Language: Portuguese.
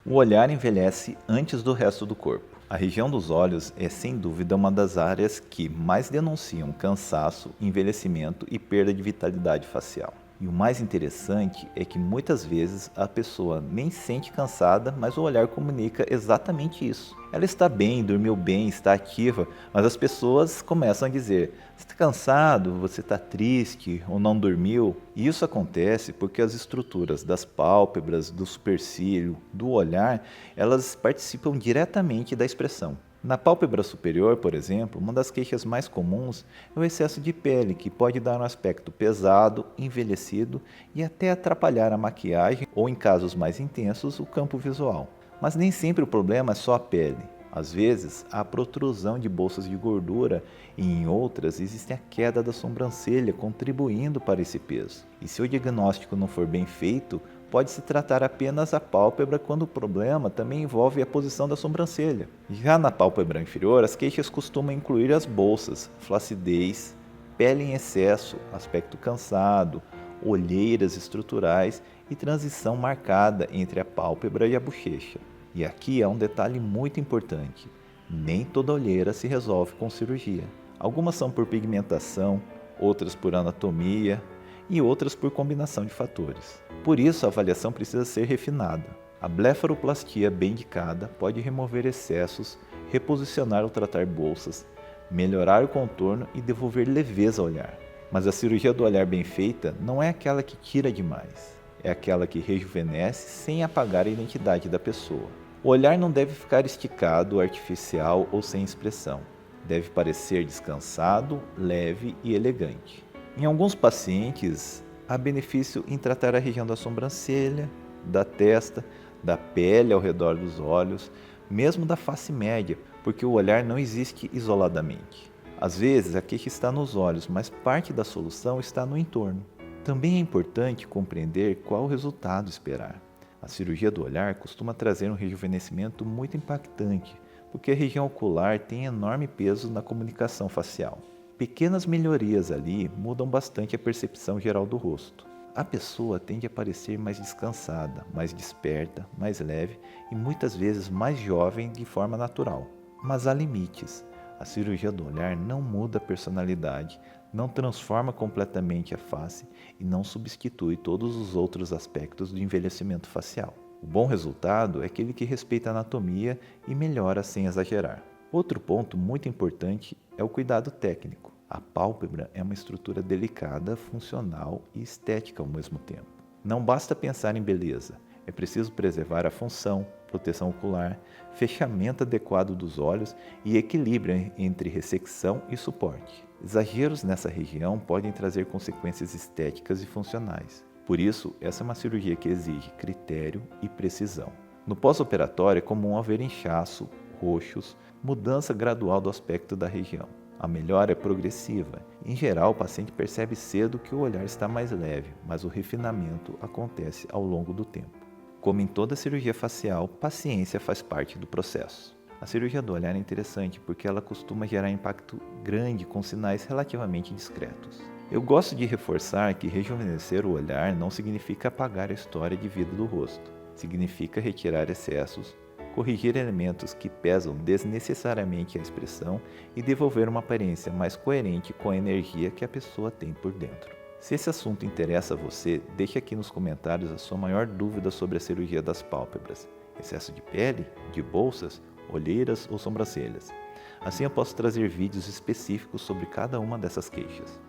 O olhar envelhece antes do resto do corpo. A região dos olhos é sem dúvida uma das áreas que mais denunciam cansaço, envelhecimento e perda de vitalidade facial. E o mais interessante é que muitas vezes a pessoa nem sente cansada, mas o olhar comunica exatamente isso. Ela está bem, dormiu bem, está ativa, mas as pessoas começam a dizer: você está cansado, você está triste ou não dormiu. E isso acontece porque as estruturas das pálpebras, do supercílio, do olhar, elas participam diretamente da expressão. Na pálpebra superior, por exemplo, uma das queixas mais comuns é o excesso de pele, que pode dar um aspecto pesado, envelhecido e até atrapalhar a maquiagem ou, em casos mais intensos, o campo visual. Mas nem sempre o problema é só a pele. Às vezes, há protrusão de bolsas de gordura e, em outras, existe a queda da sobrancelha contribuindo para esse peso. E se o diagnóstico não for bem feito, pode-se tratar apenas a pálpebra quando o problema também envolve a posição da sobrancelha. Já na pálpebra inferior, as queixas costumam incluir as bolsas, flacidez, pele em excesso, aspecto cansado, olheiras estruturais e transição marcada entre a pálpebra e a bochecha. E aqui há um detalhe muito importante: nem toda olheira se resolve com cirurgia. Algumas são por pigmentação, outras por anatomia e outras por combinação de fatores. Por isso, a avaliação precisa ser refinada. A blefaroplastia bem indicada pode remover excessos, reposicionar ou tratar bolsas, melhorar o contorno e devolver leveza ao olhar. Mas a cirurgia do olhar bem feita não é aquela que tira demais, é aquela que rejuvenesce sem apagar a identidade da pessoa. O olhar não deve ficar esticado, artificial ou sem expressão. Deve parecer descansado, leve e elegante. Em alguns pacientes, há benefício em tratar a região da sobrancelha, da testa, da pele ao redor dos olhos, mesmo da face média, porque o olhar não existe isoladamente. Às vezes, a queixa está nos olhos, mas parte da solução está no entorno. Também é importante compreender qual o resultado esperar. A cirurgia do olhar costuma trazer um rejuvenescimento muito impactante, porque a região ocular tem enorme peso na comunicação facial. Pequenas melhorias ali mudam bastante a percepção geral do rosto. A pessoa tende a parecer mais descansada, mais desperta, mais leve e muitas vezes mais jovem de forma natural. Mas há limites. A cirurgia do olhar não muda a personalidade, não transforma completamente a face e não substitui todos os outros aspectos do envelhecimento facial. O bom resultado é aquele que respeita a anatomia e melhora sem exagerar. Outro ponto muito importante é o cuidado técnico. A pálpebra é uma estrutura delicada, funcional e estética ao mesmo tempo. Não basta pensar em beleza, é preciso preservar a função, proteção ocular, fechamento adequado dos olhos e equilíbrio entre ressecção e suporte. Exageros nessa região podem trazer consequências estéticas e funcionais. Por isso, essa é uma cirurgia que exige critério e precisão. No pós-operatório é comum haver inchaço, roxos, mudança gradual do aspecto da região. A melhora é progressiva. Em geral, o paciente percebe cedo que o olhar está mais leve, mas o refinamento acontece ao longo do tempo. Como em toda cirurgia facial, paciência faz parte do processo. A cirurgia do olhar é interessante porque ela costuma gerar impacto grande com sinais relativamente discretos. Eu gosto de reforçar que rejuvenescer o olhar não significa apagar a história de vida do rosto. Significa retirar excessos, corrigir elementos que pesam desnecessariamente a expressão e devolver uma aparência mais coerente com a energia que a pessoa tem por dentro. Se esse assunto interessa a você, deixe aqui nos comentários a sua maior dúvida sobre a cirurgia das pálpebras: excesso de pele, de bolsas, olheiras ou sobrancelhas. Assim eu posso trazer vídeos específicos sobre cada uma dessas queixas.